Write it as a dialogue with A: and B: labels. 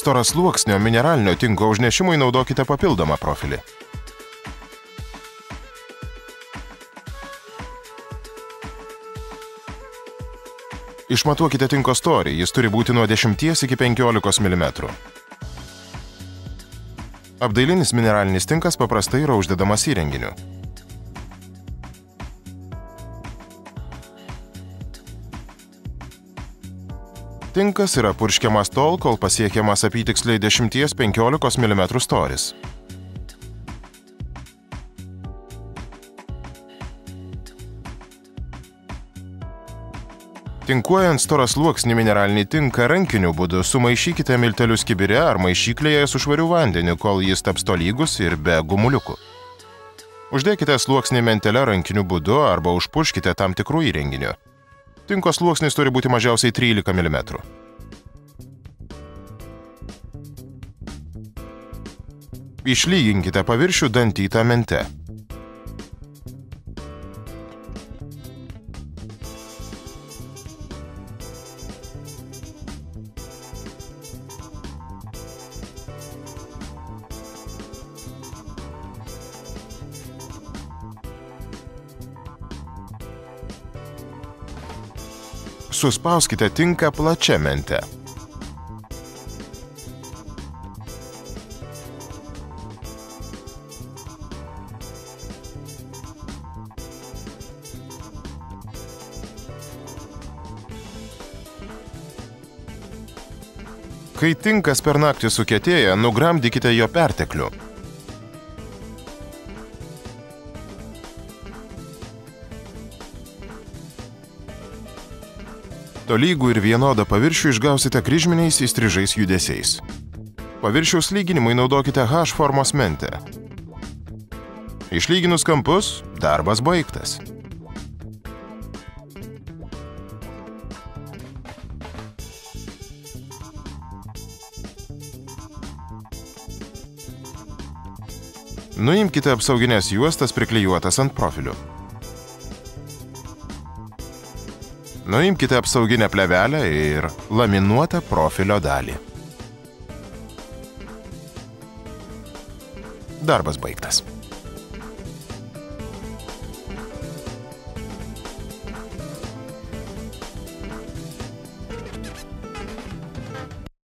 A: Storasluoksnio mineralinio tinko užnešimui naudokite papildomą profilį. Išmatuokite tinko storį, jis turi būti nuo 10 iki 15 mm. Apdailinis mineralinis tinkas paprastai yra uždedamas įrenginiu. Tinkas yra purškiamas tol, kol pasiekiamas apytiksliai 10–15 mm storis. Tinkuojant storasluoksnį mineralinį tinką rankiniu būdu sumaišykite miltelius kibire ar maišyklėje su švariu vandeniu, kol jis taps tolygus ir be gumuliukų. Uždėkite sluoksnį mentele rankiniu būdu arba užpurškite tam tikrų įrenginių. Tinko sluoksnis turi būti mažiausiai 13 mm. Išlyginkite paviršių dantytą mente. Suspauskite tinką plačia mente. Kai tinkas per naktį sukietėja, nugramdykite jo perteklių. Tolygų ir vienodą paviršių išgausite kryžminiais įstrižais judesiais. Paviršiaus lyginimui naudokite H formos mentę. Išlyginus kampus, darbas baigtas. Nuimkite apsauginės juostas priklijuotas ant profilių. Nuimkite apsauginę plėvelę ir laminuotą profilio dalį. Darbas baigtas.